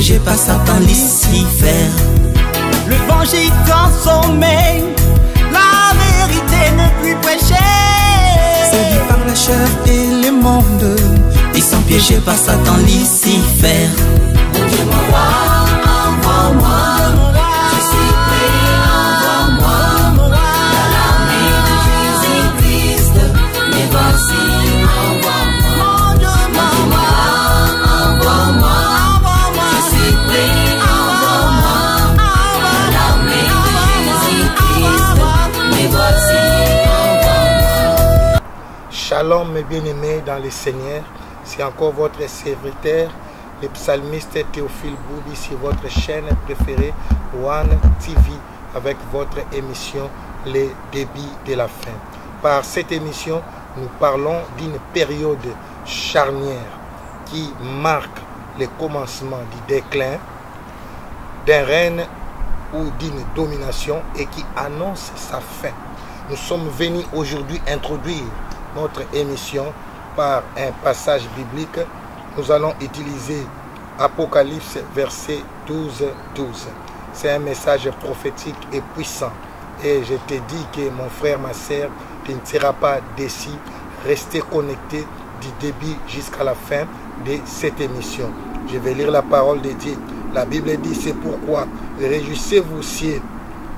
piégés par Satan, Lucifer. Le vent gît en sommeil, la vérité ne plus prêcher. Séduits par la chair et le monde, ils sont piégés par Satan, Lucifer. Mon Dieu m'envoie, envoie-moi. Je suis prêt, envoie-moi. Dans l'armée de Jésus-Christ, mais voici, envoie-moi. Mon Dieu m'envoie, envoie-moi. Je suis prêt, envoie-moi. Dans l'armée de Jésus-Christ, mais voici, envoie-moi. Shalom mes bien-aimés dans le Seigneur, c'est encore votre serviteur, le psalmiste Théophile Boubi sur votre chaîne préférée One TV avec votre émission Les débits de la fin. Par cette émission, nous parlons d'une période charnière qui marque le commencement du déclin d'un règne ou d'une domination et qui annonce sa fin. Nous sommes venus aujourd'hui introduire notre émission par un passage biblique. Nous allons utiliser Apocalypse verset 12. C'est un message prophétique et puissant. Et je te dis que mon frère, ma soeur, tu ne seras pas déçu. Restez connecté du début jusqu'à la fin de cette émission. Je vais lire la parole de Dieu. La Bible dit, c'est pourquoi réjouissez-vous cieux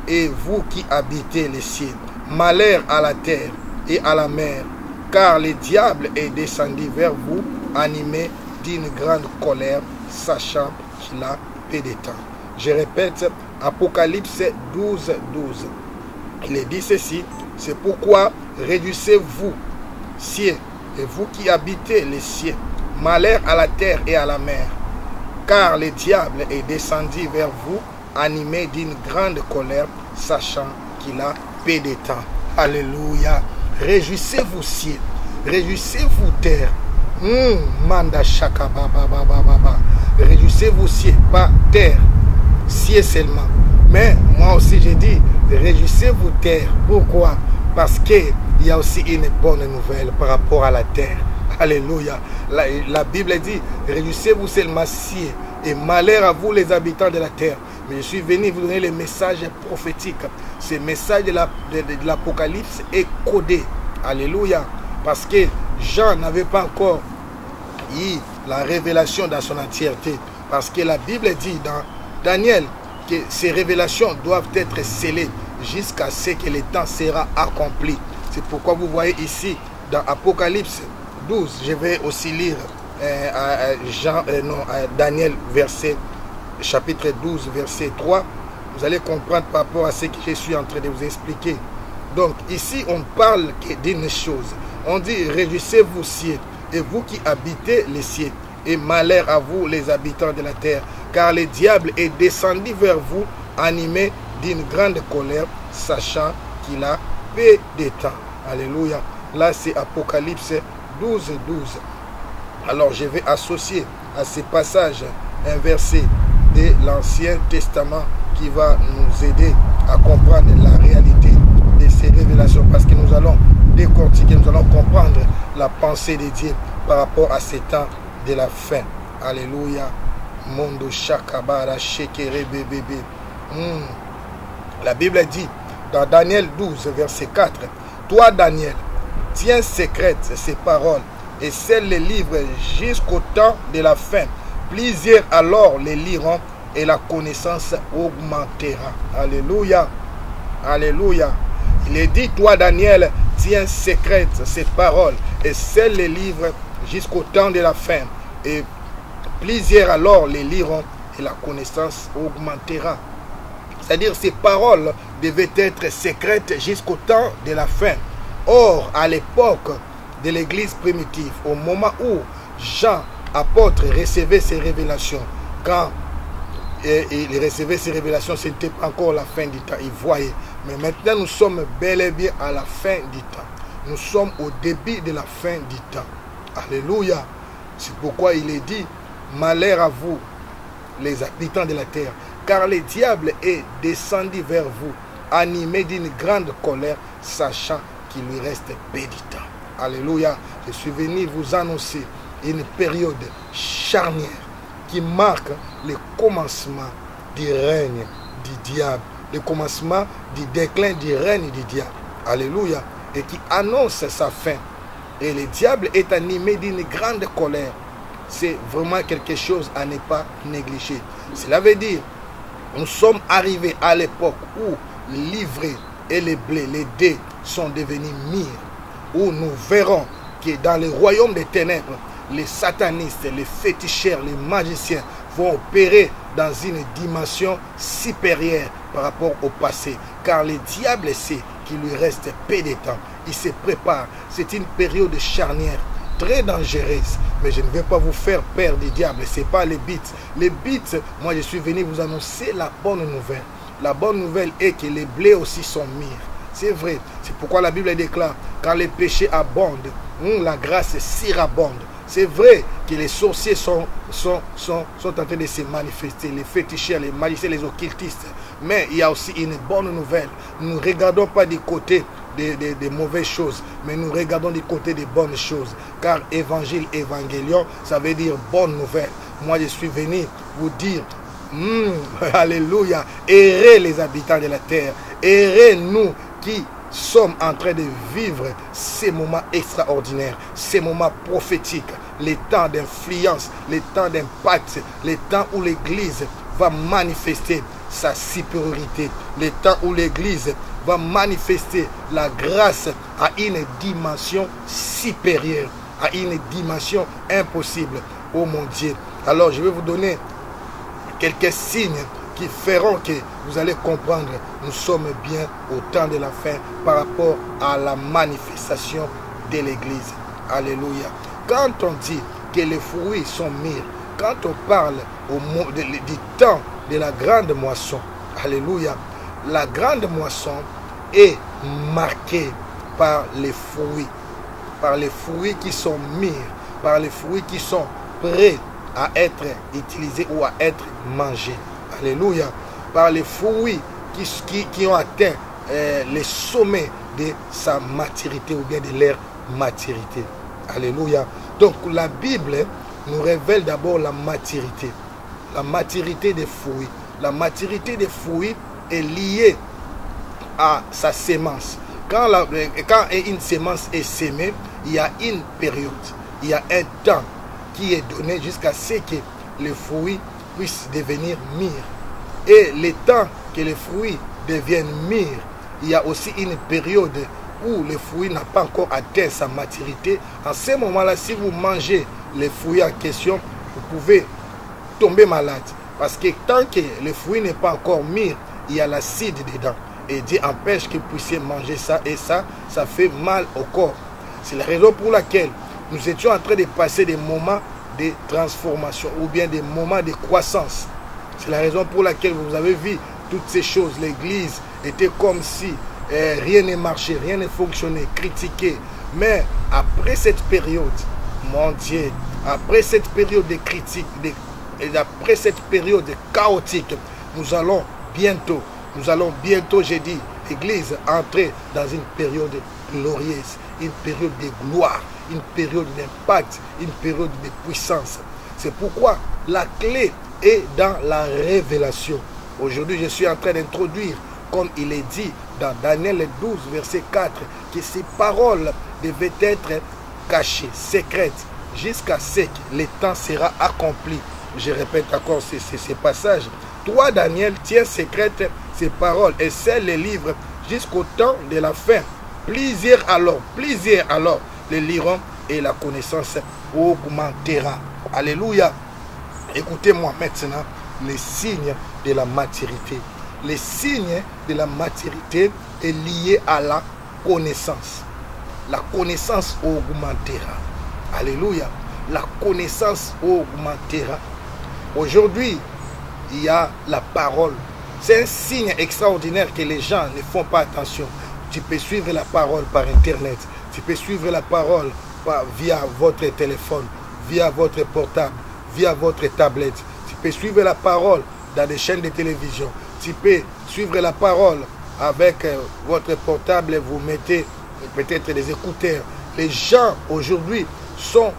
et vous qui habitez les cieux. Malheur à la terre et à la mer, car le diable est descendu vers vous, animé d'une grande colère, sachant qu'il a peu de temps. Je répète, Apocalypse 12. Il est dit ceci, c'est pourquoi réjouissez-vous, cieux, et vous qui habitez les cieux, malheur à la terre et à la mer, car le diable est descendu vers vous, animé d'une grande colère, sachant qu'il a peu de temps. Alléluia. Réjouissez-vous cieux, réjouissez-vous terre. Manda shaka baba. Réjouissez-vous cieux, pas terre, cieux seulement. Mais moi aussi je dis, réjouissez-vous terre. Pourquoi? Parce qu'il y a aussi une bonne nouvelle par rapport à la terre. Alléluia. La Bible dit, réjouissez-vous seulement cieux et malheur à vous les habitants de la terre. Mais je suis venu vous donner le message prophétique. Ce message de l'Apocalypse est codé. Alléluia. Parce que Jean n'avait pas encore eu la révélation dans son entièreté. Parce que la Bible dit dans Daniel que ces révélations doivent être scellées jusqu'à ce que le temps sera accompli. C'est pourquoi vous voyez ici dans Apocalypse 12, je vais aussi lire Daniel chapitre 12 verset 3. Vous allez comprendre par rapport à ce que je suis en train de vous expliquer. Donc ici on parle d'une chose. On dit réjouissez-vous cieux et vous qui habitez les cieux et malheur à vous les habitants de la terre, car le diable est descendu vers vous animé d'une grande colère, sachant qu'il a peu de temps. Alléluia. Là c'est Apocalypse 12. Alors je vais associer à ce passage un verset de l'Ancien Testament qui va nous aider à comprendre la réalité de ces révélations, parce que nous allons décortiquer, nous allons comprendre la pensée de Dieu par rapport à ces temps de la fin. Alléluia. Mondo shakabara shekere bébé. La Bible dit dans Daniel 12 verset 4, toi Daniel, tiens secrètes ces paroles et scelle les livres jusqu'au temps de la fin. Plusieurs alors les liront et la connaissance augmentera. Alléluia. Alléluia. Il est dit, toi Daniel, tiens secrète ces paroles et scelle les livres jusqu'au temps de la fin. Et plusieurs alors les liront et la connaissance augmentera. C'est-à-dire ces paroles devaient être secrètes jusqu'au temps de la fin. Or, à l'époque de l'église primitive, au moment où Jean, apôtre, recevait ces révélations, quand il recevait ces révélations, ce n'était pas encore la fin du temps, il voyait. Mais maintenant, nous sommes bel et bien à la fin du temps. Nous sommes au début de la fin du temps. Alléluia. C'est pourquoi il est dit, malheur à vous, les habitants de la terre, car le diable est descendu vers vous, animé d'une grande colère, sachant qu'il lui reste peu de temps. Alléluia. Je suis venu vous annoncer une période charnière qui marque le commencement du règne du diable, le commencement du déclin du règne du diable. Alléluia. Et qui annonce sa fin. Et le diable est animé d'une grande colère. C'est vraiment quelque chose à ne pas négliger. Cela veut dire, nous sommes arrivés à l'époque où l'ivraie et les blés, les dés sont devenus myrrhe, où nous verrons que dans le royaume des ténèbres, les satanistes, les féticheurs, les magiciens vont opérer dans une dimension supérieure par rapport au passé. Car le diable sait qu'il lui reste peu de temps. Il se prépare. C'est une période charnière, très dangereuse. Mais je ne vais pas vous faire peur du diable. Ce n'est pas les bits. Les bits, moi je suis venu vous annoncer la bonne nouvelle. La bonne nouvelle est que les blés aussi sont myrrhe. C'est vrai. C'est pourquoi la Bible déclare, quand les péchés abondent, la grâce surabonde. C'est vrai que les sorciers sont en train de se manifester, les féticheurs, les magiciens, les occultistes. Mais il y a aussi une bonne nouvelle. Nous ne regardons pas du côté des mauvaises choses, mais nous regardons du côté des bonnes choses. Car évangile, évangélion, ça veut dire bonne nouvelle. Moi, je suis venu vous dire, alléluia, errez les habitants de la terre, errez nous qui sommes en train de vivre ces moments extraordinaires, ces moments prophétiques, les temps d'influence, les temps d'impact, les temps où l'Église va manifester sa supériorité, les temps où l'Église va manifester la grâce à une dimension supérieure, à une dimension impossible. Oh mon Dieu. Alors je vais vous donner quelques signes qui feront que vous allez comprendre, nous sommes bien au temps de la fin par rapport à la manifestation de l'Église. Alléluia. Quand on dit que les fruits sont mûrs, quand on parle du temps de la grande moisson, alléluia, la grande moisson est marquée par les fruits qui sont mûrs, par les fruits qui sont prêts à être utilisés ou à être mangés. Alléluia. Par les fruits qui ont atteint les sommets de sa maturité ou bien de leur maturité. Alléluia. Donc la Bible nous révèle d'abord la maturité. La maturité des fruits. La maturité des fruits est liée à sa sémence. Quand une sémence est sémée, il y a une période, il y a un temps qui est donné jusqu'à ce que les fruits puissent devenir mûrs. Et le temps que les fruits deviennent mûrs, il y a aussi une période où le fruit n'a pas encore atteint sa maturité. En ce moment-là, si vous mangez les fruits en question, vous pouvez tomber malade. Parce que tant que le fruit n'est pas encore mûr, il y a l'acide dedans. Et Dieu empêche que vous puissiez manger ça. Et ça fait mal au corps. C'est la raison pour laquelle nous étions en train de passer des moments de transformation ou bien des moments de croissance. C'est la raison pour laquelle vous avez vu toutes ces choses. L'église était comme si rien ne marchait, rien ne fonctionnait, critiqué. Mais après cette période, mon Dieu, après cette période de critique, et après cette période chaotique, nous allons bientôt, j'ai dit, l'église entrer dans une période glorieuse, une période de gloire, une période d'impact, une période de puissance. C'est pourquoi la clé est dans la révélation. Aujourd'hui, je suis en train d'introduire, comme il est dit dans Daniel 12, verset 4, que ces paroles devaient être cachées, secrètes, jusqu'à ce que le temps sera accompli. Je répète encore ces passages. Toi, Daniel, tiens secrètes ces paroles et scelle les livres jusqu'au temps de la fin. Plusieurs alors les liront et la connaissance augmentera. Alléluia. Écoutez-moi maintenant les signes de la maturité. Les signes de la maturité est lié à la connaissance. La connaissance augmentera. Alléluia. La connaissance augmentera. Aujourd'hui, il y a la parole. C'est un signe extraordinaire que les gens ne font pas attention. Tu peux suivre la parole par Internet. Tu peux suivre la parole via votre téléphone, via votre portable, via votre tablette. Tu peux suivre la parole dans des chaînes de télévision. Tu peux suivre la parole avec votre portable. Vous mettez peut-être des écouteurs. Les gens aujourd'hui sont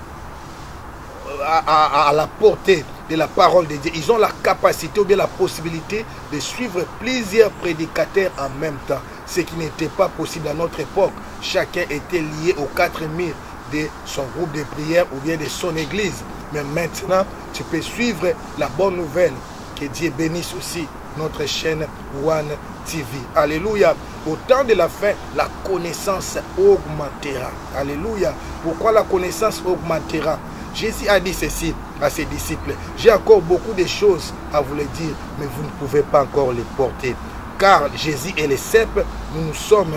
à la portée de la parole de Dieu. Ils ont la capacité ou bien la possibilité de suivre plusieurs prédicateurs en même temps. Ce qui n'était pas possible à notre époque. Chacun était lié aux 4 murs de son groupe de prière ou bien de son église. Mais maintenant, tu peux suivre la bonne nouvelle. Que Dieu bénisse aussi notre chaîne One TV. Alléluia. Au temps de la fin, la connaissance augmentera. Alléluia. Pourquoi la connaissance augmentera? Jésus a dit ceci à ses disciples. J'ai encore beaucoup de choses à vous le dire, mais vous ne pouvez pas encore les porter. Car Jésus est le cep, nous sommes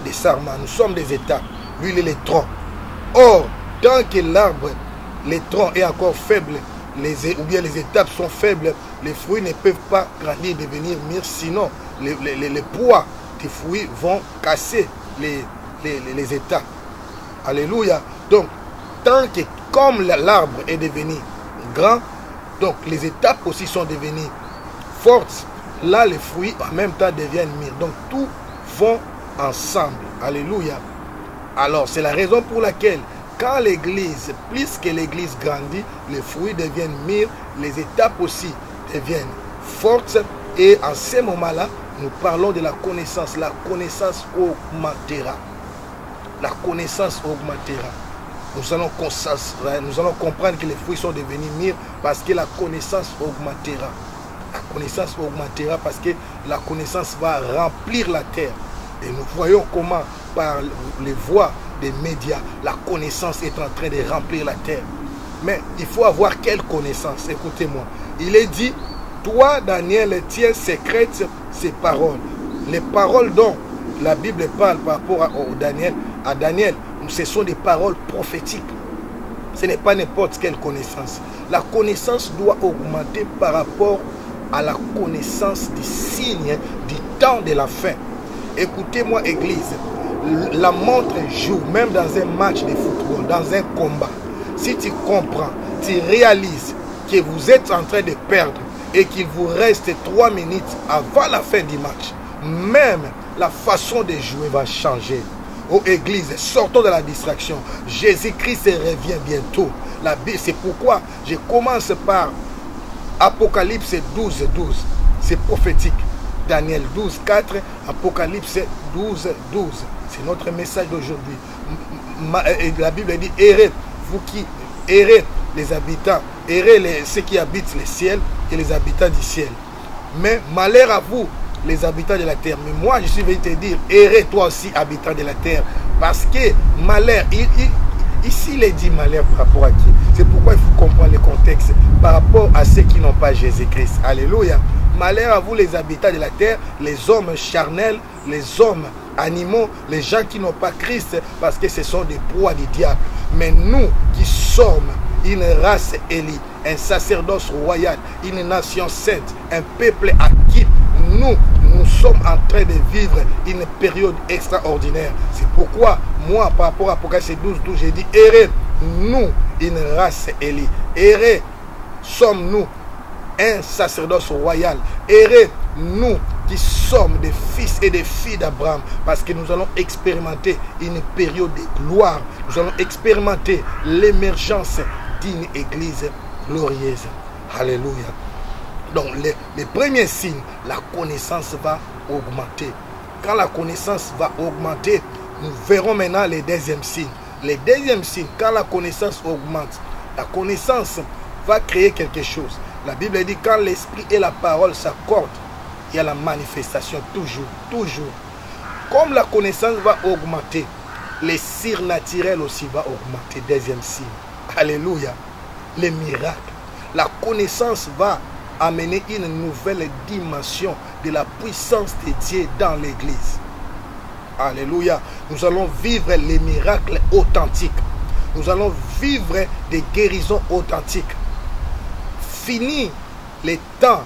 des sarments, nous sommes des étapes. Lui, il est le tronc. Or, tant que l'arbre, le tronc est encore faible, ou bien les étapes sont faibles, les fruits ne peuvent pas grandir et devenir mûrs, sinon les poids des fruits vont casser les étapes. Alléluia. Donc, tant que comme l'arbre est devenu grand, donc les étapes aussi sont devenues fortes, là les fruits en même temps deviennent mûrs. Donc tout vont ensemble. Alléluia. Alors c'est la raison pour laquelle quand l'église, plus que l'église grandit, les fruits deviennent mûrs, les étapes aussi deviennent fortes. Et en ce moment-là, nous parlons de la connaissance. La connaissance augmentera. La connaissance augmentera. Nous allons comprendre que les fruits sont devenus mûrs parce que la connaissance augmentera. La connaissance augmentera parce que la connaissance va remplir la terre. Et nous voyons comment, par les voies des médias, la connaissance est en train de remplir la terre. Mais il faut avoir quelle connaissance? Écoutez-moi. Il est dit, toi, Daniel, tiens secrète ces paroles. Les paroles dont la Bible parle par rapport à Daniel, ce sont des paroles prophétiques. Ce n'est pas n'importe quelle connaissance. La connaissance doit augmenter par rapport à la connaissance des signes du temps de la fin. Écoutez-moi, Église. La montre joue, même dans un match de football, dans un combat. Si tu comprends, tu réalises que vous êtes en train de perdre et qu'il vous reste 3 minutes avant la fin du match, même la façon de jouer va changer. Ô Église, sortons de la distraction. Jésus-Christ revient bientôt. C'est pourquoi je commence par Apocalypse 12, 12. C'est prophétique. Daniel 12, 4. Apocalypse 12, 12. C'est notre message d'aujourd'hui. La Bible dit, errez, vous qui errez les habitants, errez ceux qui habitent le ciel et les habitants du ciel. Mais malheur à vous, les habitants de la terre. Mais moi, je suis venu te dire, errez toi aussi, habitants de la terre. Parce que malheur, ici, il est dit malheur par rapport à qui? C'est pourquoi il faut comprendre le contexte par rapport à ceux qui n'ont pas Jésus-Christ. Alléluia. Malheur à vous, les habitants de la terre, les hommes charnels, les hommes animaux, les gens qui n'ont pas Christ, parce que ce sont des proies du diable. Mais nous qui sommes une race élue, un sacerdoce royal, une nation sainte, un peuple acquis, nous sommes en train de vivre une période extraordinaire. C'est pourquoi moi, par rapport à Apocalypse 12, 12, j'ai dit, errez, nous, une race élue. Errez, sommes-nous un sacerdoce royal. Errez, nous qui sommes des fils et des filles d'Abraham, parce que nous allons expérimenter une période de gloire. Nous allons expérimenter l'émergence d'une église glorieuse. Alléluia. Donc les premiers signes, la connaissance va augmenter. Quand la connaissance va augmenter, nous verrons maintenant les deuxièmes signes. Les deuxièmes signes, quand la connaissance augmente, la connaissance va créer quelque chose. La Bible dit quand l'esprit et la parole s'accordent, il y a la manifestation toujours. Comme la connaissance va augmenter, les surnaturels aussi va augmenter. Deuxième signe. Alléluia. Les miracles. La connaissance va amener une nouvelle dimension de la puissance de Dieu dans l'église. Alléluia. Nous allons vivre les miracles authentiques. Nous allons vivre des guérisons authentiques. Fini les temps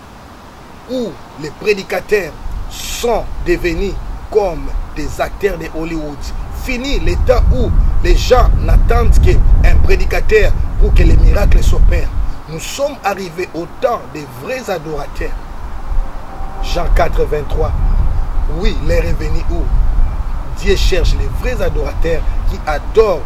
où les prédicateurs sont devenus comme des acteurs de Hollywood. Fini les temps où les gens n'attendent qu'un prédicateur pour que les miracles s'opèrent. Nous sommes arrivés au temps des vrais adorateurs. Jean 4, 23. Oui, l'heure est venue où Dieu cherche les vrais adorateurs qui adorent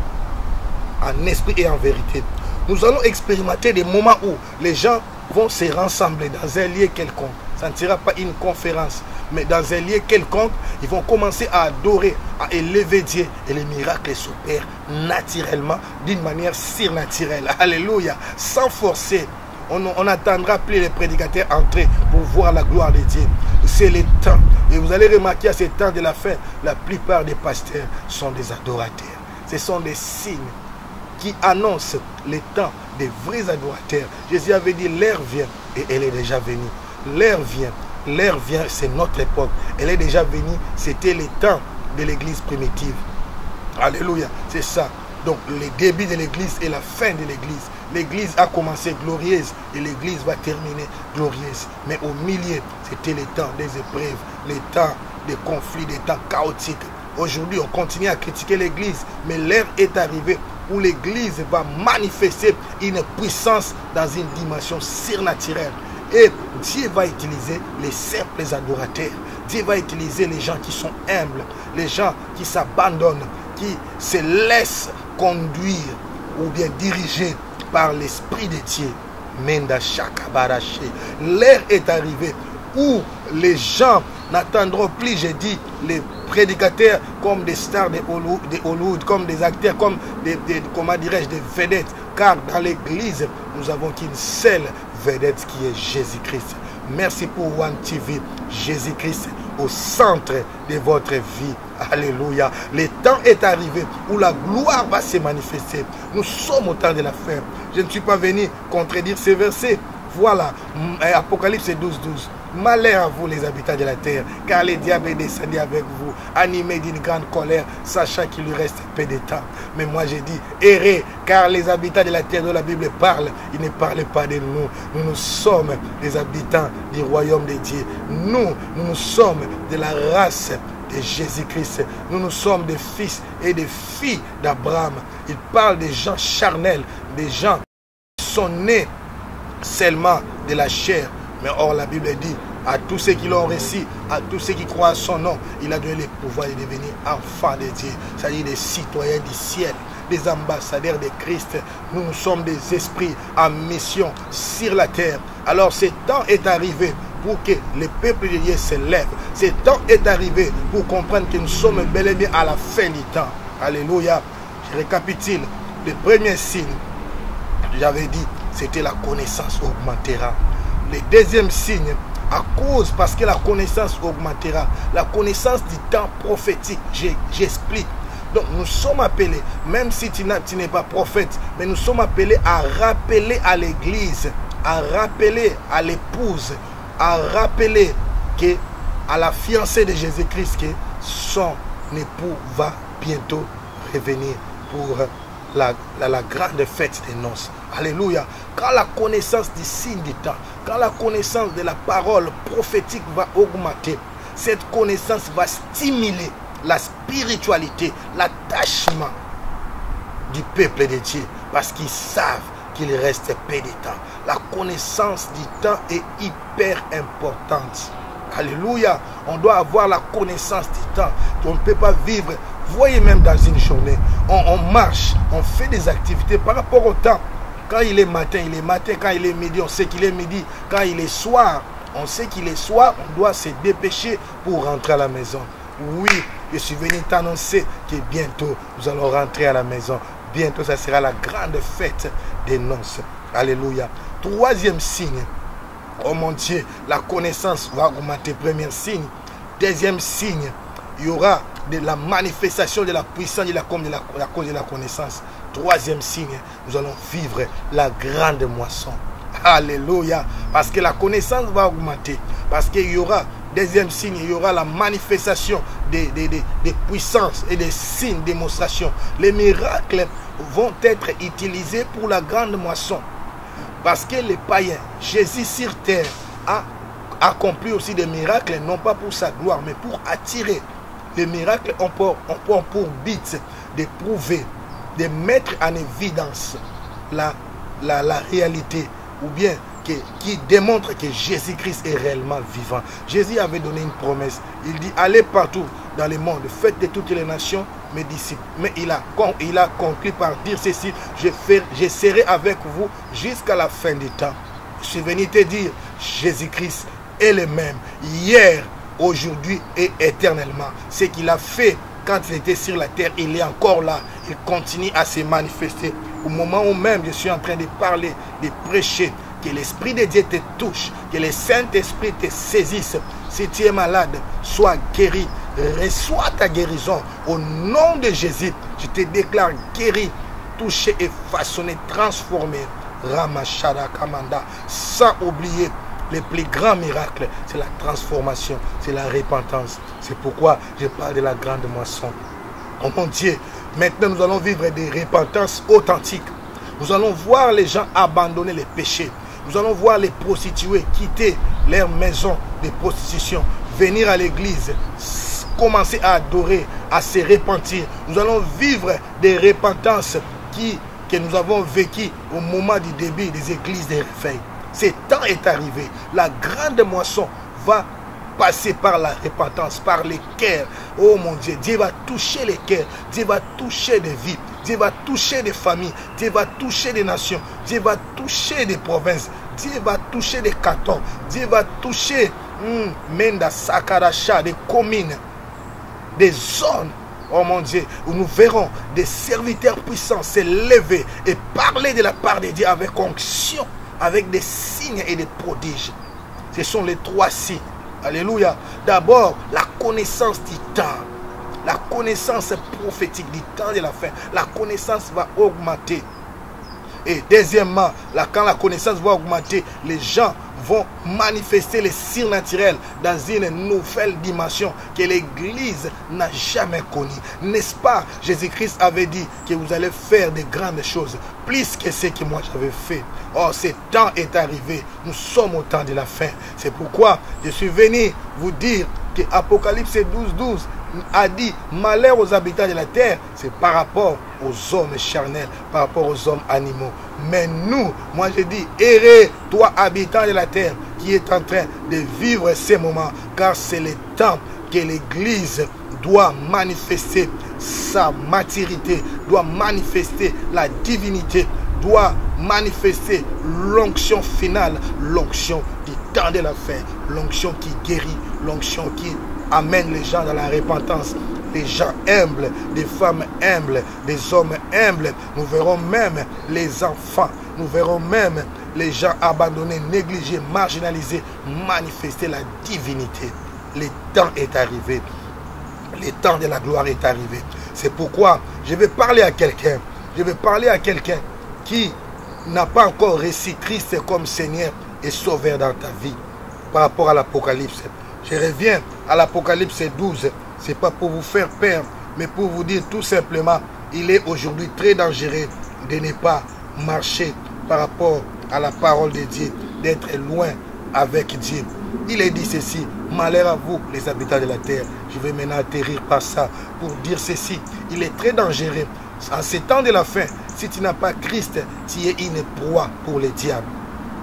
en esprit et en vérité. Nous allons expérimenter des moments où les gens vont se rassembler dans un lieu quelconque. Ça ne sera pas une conférence, mais dans un lieu quelconque, ils vont commencer à adorer, à élever Dieu. Et les miracles s'opèrent naturellement, d'une manière surnaturelle. Alléluia. Sans forcer. On n'attendra plus les prédicateurs entrer pour voir la gloire de Dieu. C'est le temps. Et vous allez remarquer à ce temps de la fin, la plupart des pasteurs sont des adorateurs. Ce sont des signes qui annoncent le temps des vrais adorateurs. Jésus avait dit, l'heure vient, et elle est déjà venue. L'heure vient, c'est notre époque. Elle est déjà venue, c'était le temps de l'église primitive. Alléluia, c'est ça. Donc le début de l'église et la fin de l'église. L'église a commencé glorieuse et l'église va terminer glorieuse. Mais au milieu, c'était le temps des épreuves, le temps des conflits, des temps chaotiques. Aujourd'hui, on continue à critiquer l'église, mais l'heure est arrivée où l'église va manifester une puissance dans une dimension surnaturelle. Et Dieu va utiliser les simples adorateurs. Dieu va utiliser les gens qui sont humbles, les gens qui s'abandonnent, qui se laissent conduire ou bien diriger par l'Esprit de Dieu. Menda Shakabaraché. L'heure est arrivée où les gens n'attendront plus, j'ai dit, les prédicateurs comme des stars de Hollywood, comme des acteurs, comme comment dirais-je, des vedettes. Car dans l'église, nous avons qu'une seule vedette qui est Jésus-Christ. Merci pour One TV, Jésus-Christ au centre de votre vie. Alléluia. Le temps est arrivé où la gloire va se manifester. Nous sommes au temps de la fin. Je ne suis pas venu contredire ces versets. Voilà, Apocalypse 12, 12. Malheur à vous les habitants de la terre, car le diable est descendu avec vous, animé d'une grande colère, sachant qu'il lui reste peu de temps. Mais moi j'ai dit, errez, car les habitants de la terre dont la Bible parle, il ne parle pas de nous. Nous sommes les habitants du royaume de Dieu. Nous sommes de la race de Jésus-Christ. Nous sommes des fils et des filles d'Abraham. Il parle des gens charnels, des gens qui sont nés seulement de la chair. Mais or la Bible dit, à tous ceux qui l'ont reçu, à tous ceux qui croient à son nom, il a donné le pouvoir de devenir enfants de Dieu, c'est-à-dire des citoyens du ciel, des ambassadeurs de Christ. Nous sommes des esprits en mission sur la terre. Alors ce temps est arrivé pour que le peuple de Dieu se lève. Ce temps est arrivé pour comprendre que nous sommes bel et bien à la fin du temps. Alléluia. Je récapitule. Le premier signe, j'avais dit, c'était la connaissance augmentera. Le deuxième signe, parce que la connaissance augmentera, la connaissance du temps prophétique, j'explique. Donc nous sommes appelés, même si tu n'es pas prophète, mais nous sommes appelés à rappeler à l'église, à rappeler à l'épouse, à rappeler à la fiancée de Jésus-Christ que son époux va bientôt revenir pour la grande fête des noces. Alléluia. Quand la connaissance du signe du temps, quand la connaissance de la parole prophétique va augmenter, cette connaissance va stimuler la spiritualité, l'attachement du peuple de Dieu, parce qu'ils savent qu'il reste peu de temps. La connaissance du temps est hyper importante. Alléluia. On doit avoir la connaissance du temps. On ne peut pas vivre. Voyez, même dans une journée, on marche, on fait des activités par rapport au temps. Quand il est matin, il est matin. Quand il est midi, on sait qu'il est midi. Quand il est soir, on sait qu'il est soir. On doit se dépêcher pour rentrer à la maison. Oui, je suis venu t'annoncer que bientôt, nous allons rentrer à la maison. Bientôt, ça sera la grande fête des noces. Alléluia. Troisième signe. Oh mon Dieu, la connaissance va augmenter. Premier signe. Deuxième signe, il y aura de la manifestation de la puissance de la cause de la connaissance. Troisième signe, nous allons vivre la grande moisson. Alléluia. Parce que la connaissance va augmenter. Parce qu'il y aura, deuxième signe, il y aura la manifestation des puissances et des signes, démonstrations. Les miracles vont être utilisés pour la grande moisson. Parce que les païens, Jésus sur terre, a accompli aussi des miracles, non pas pour sa gloire, mais pour attirer. Les miracles ont pour but de prouver, de mettre en évidence la réalité, ou bien qui démontre que Jésus-Christ est réellement vivant. Jésus avait donné une promesse. Il dit, allez partout dans le monde, faites de toutes les nations mes disciples. Mais il a conclu par dire ceci, je serai avec vous jusqu'à la fin du temps. Je suis venu te dire, Jésus-Christ est le même, hier, aujourd'hui et éternellement. Ce qu'il a fait quand il était sur la terre, il est encore là. Il continue à se manifester. Au moment où même je suis en train de parler, de prêcher, que l'Esprit de Dieu te touche, que le Saint-Esprit te saisisse. Si tu es malade, sois guéri. Reçois ta guérison. Au nom de Jésus, je te déclare guéri, touché et façonné, transformé. Ramachada Kamanda. Sans oublier les plus grands miracles, c'est la transformation, c'est la repentance. C'est pourquoi je parle de la grande moisson. Oh mon Dieu, maintenant nous allons vivre des repentances authentiques. Nous allons voir les gens abandonner les péchés. Nous allons voir les prostituées quitter leur maison de prostitution, venir à l'église, commencer à adorer, à se repentir. Nous allons vivre des repentances que nous avons vécues au moment du début des églises de réveil. Ce temps est arrivé. La grande moisson va passer par la repentance, par les cœurs. Oh mon Dieu, Dieu va toucher les cœurs. Dieu va toucher des vies. Dieu va toucher des familles. Dieu va toucher des nations. Dieu va toucher des provinces. Dieu va toucher des cantons. Dieu va toucher Menda, Sakaracha, des communes, des zones. Oh mon Dieu, où nous verrons des serviteurs puissants se lever et parler de la part de Dieu avec onction, avec des signes et des prodiges. Ce sont les trois signes. Alléluia. D'abord, la connaissance du temps. La connaissance prophétique du temps de la fin. La connaissance va augmenter. Et deuxièmement, quand la connaissance va augmenter, les gens vont manifester les surnaturels dans une nouvelle dimension que l'Église n'a jamais connue. N'est-ce pas? Jésus-Christ avait dit que vous allez faire de grandes choses, plus que ce que moi j'avais fait. Or, ce temps est arrivé. Nous sommes au temps de la fin. C'est pourquoi je suis venu vous dire que Apocalypse 12:12 a dit malheur aux habitants de la terre. C'est par rapport aux hommes charnels, par rapport aux hommes animaux. Mais nous, moi je dis, errez, toi habitant de la terre, qui est en train de vivre ces moments, car c'est le temps que l'Église doit manifester sa maturité, doit manifester la divinité, doit manifester l'onction finale, l'onction du temps de la fin, l'onction qui guérit, l'onction qui amène les gens dans la repentance. Des gens humbles, des femmes humbles, des hommes humbles. Nous verrons même les enfants, nous verrons même les gens abandonnés, négligés, marginalisés, manifester la divinité. Le temps est arrivé. Le temps de la gloire est arrivé. C'est pourquoi je vais parler à quelqu'un. Je vais parler à quelqu'un qui n'a pas encore reçu Christ comme Seigneur et Sauveur dans ta vie. Par rapport à l'Apocalypse. Je reviens à l'Apocalypse 12. Ce n'est pas pour vous faire peur, mais pour vous dire tout simplement, il est aujourd'hui très dangereux de ne pas marcher par rapport à la parole de Dieu, d'être loin avec Dieu. Il est dit ceci, malheur à vous les habitants de la terre. Je vais maintenant atterrir par ça pour dire ceci. Il est très dangereux. En ces temps de la fin, si tu n'as pas Christ, tu es une proie pour les diables.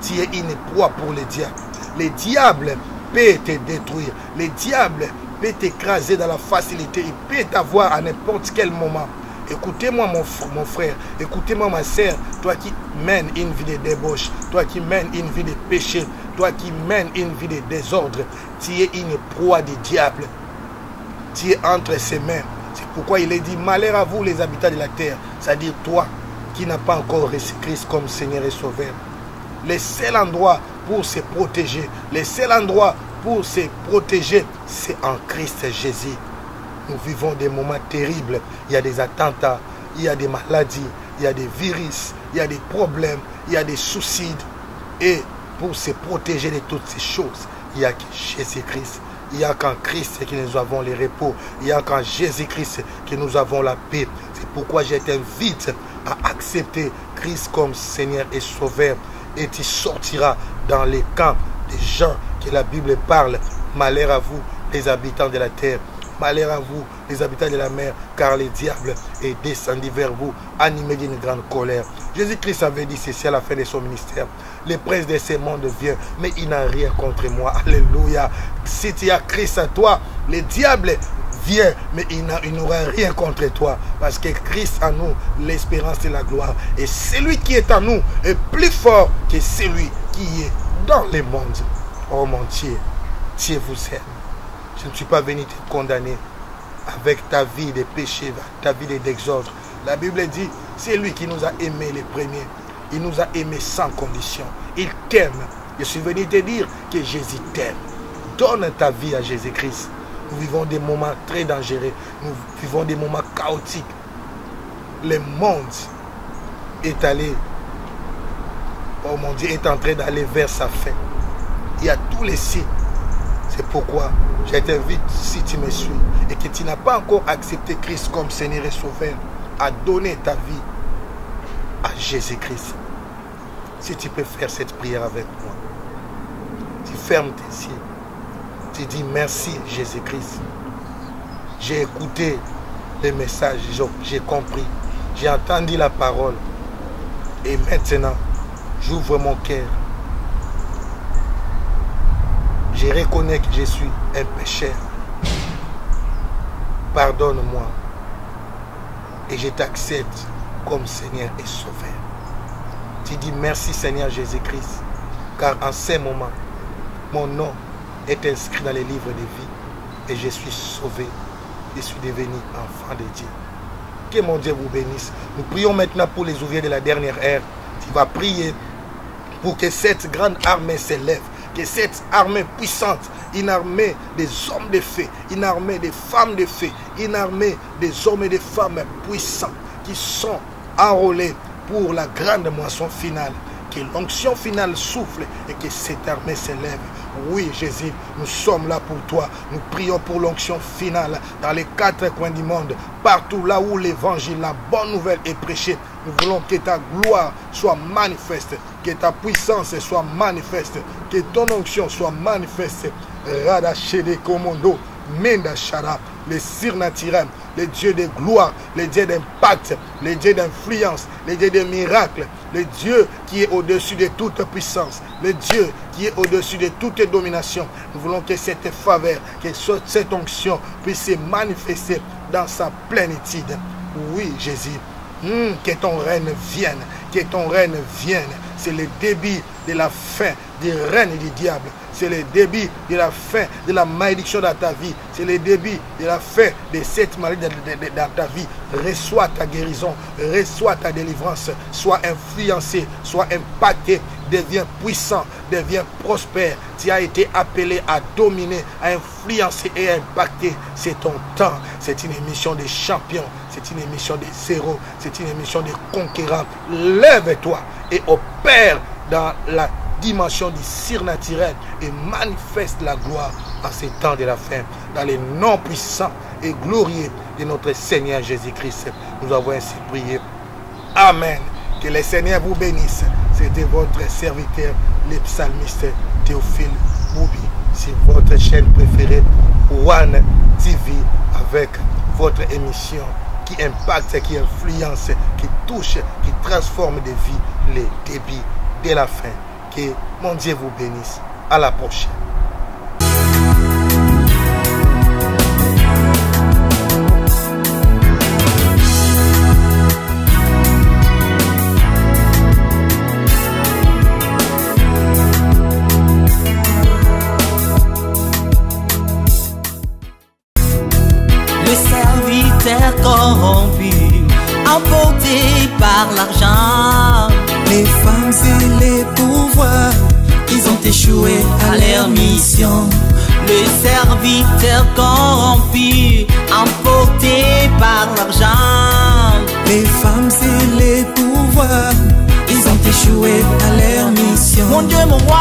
Tu es une proie pour les diables. Les diables peuvent te détruire. Les diables peut t'écraser dans la facilité. Il peut t'avoir à n'importe quel moment. Écoutez-moi mon frère, écoutez-moi ma sœur, toi qui mènes une vie de débauche, toi qui mènes une vie de péché, toi qui mènes une vie de désordre, tu es une proie du diable. Tu es entre ses mains. C'est pourquoi il est dit malheur à vous les habitants de la terre, c'est-à-dire toi qui n'as pas encore reçu Christ comme Seigneur et Sauveur. Le seul endroit pour se protéger, le seul endroit pour se protéger, c'est en Christ Jésus. Nous vivons des moments terribles. Il y a des attentats, il y a des maladies, il y a des virus, il y a des problèmes, il y a des suicides. Et pour se protéger de toutes ces choses, il n'y a que Jésus-Christ. Il n'y a qu'en Christ que nous avons le repos. Il n'y a qu'en Jésus-Christ que nous avons la paix. C'est pourquoi je t'invite à accepter Christ comme Seigneur et Sauveur. Et tu sortiras dans les camps des gens que la Bible parle. Malheur à vous, les habitants de la terre. Malheur à vous, les habitants de la mer, car le diable est descendu vers vous, animé d'une grande colère. Jésus-Christ avait dit ceci à la fin de son ministère. Le prince de ce monde vient, mais il n'a rien contre moi. Alléluia. Si tu as Christ à toi, le diable vient, mais il n'aura rien contre toi. Parce que Christ en nous, l'espérance et la gloire. Et celui qui est en nous est plus fort que celui qui est dans le monde. Oh mon Dieu, Dieu vous aime. Je ne suis pas venu te condamner avec ta vie de péché, ta vie d'exode. La Bible dit, c'est lui qui nous a aimés les premiers. Il nous a aimés sans condition. Il t'aime. Je suis venu te dire que Jésus t'aime. Donne ta vie à Jésus-Christ. Nous vivons des moments très dangereux. Nous vivons des moments chaotiques. Le monde est allé, oh mon Dieu, est en train d'aller vers sa fin. Il y a tous les signes. C'est pourquoi je t'invite, si tu me suis et que tu n'as pas encore accepté Christ comme Seigneur et Sauveur, à donner ta vie à Jésus-Christ. Si tu peux faire cette prière avec moi, tu fermes tes yeux. Tu dis merci Jésus-Christ. J'ai écouté les messages, j'ai compris, j'ai entendu la parole. Et maintenant, j'ouvre mon cœur. Je reconnais que je suis un pécheur. Pardonne-moi. Et je t'accepte comme Seigneur et Sauveur. Tu dis merci Seigneur Jésus-Christ. Car en ce moment, mon nom est inscrit dans les livres de vie. Et je suis sauvé. Je suis devenu enfant de Dieu. Que mon Dieu vous bénisse. Nous prions maintenant pour les ouvriers de la dernière ère. Tu vas prier pour que cette grande armée s'élève. Que cette armée puissante, une armée des hommes de feu, une armée des femmes de feu, une armée des hommes et des femmes puissants qui sont enrôlés pour la grande moisson finale. Que l'onction finale souffle et que cette armée s'élève. Oui, Jésus, nous sommes là pour toi. Nous prions pour l'onction finale dans les 4 coins du monde. Partout là où l'évangile, la bonne nouvelle est prêchée. Nous voulons que ta gloire soit manifeste. Que ta puissance soit manifeste. Que ton onction soit manifeste. Radachede Komondo, Menda Shara, le surnaturel, le Dieu de gloire, le Dieu d'impact, le Dieu d'influence, le Dieu de miracles, le Dieu qui est au-dessus de toute puissance, le Dieu qui est au-dessus de toute domination. Nous voulons que cette faveur, que cette onction puisse se manifester dans sa plénitude. Oui, Jésus, que ton règne vienne, que ton règne vienne. C'est le début de la fin du règne du diable. C'est le début de la fin de la malédiction dans ta vie. C'est le début de la fin de cette maladie dans ta vie. Reçois ta guérison, reçois ta délivrance. Sois influencé, sois impacté, deviens puissant, deviens prospère. Tu as été appelé à dominer, à influencer et à impacter. C'est ton temps. C'est une émission de champions. C'est une émission de héros. C'est une émission de conquérants. Lève-toi et opère dans la dimension du surnaturel et manifeste la gloire en ces temps de la fin. Dans les noms puissants et glorieux de notre Seigneur Jésus-Christ, nous avons ainsi prié. Amen. Que le Seigneur vous bénisse. C'était votre serviteur, le psalmiste Théophile Boubi. C'est votre chaîne préférée, One TV, avec votre émission qui impacte, qui influence, qui touche, qui transforme des vies, les débits de la fin. Que mon Dieu vous bénisse. À la prochaine. Le serviteur corrompu, emporté par l'argent. Les femmes et les pouvoirs, ils ont échoué à leur mission. Le serviteur corrompu, emporté par l'argent. Les femmes et les pouvoirs, ils ont échoué à leur mission. Mon Dieu, mon roi,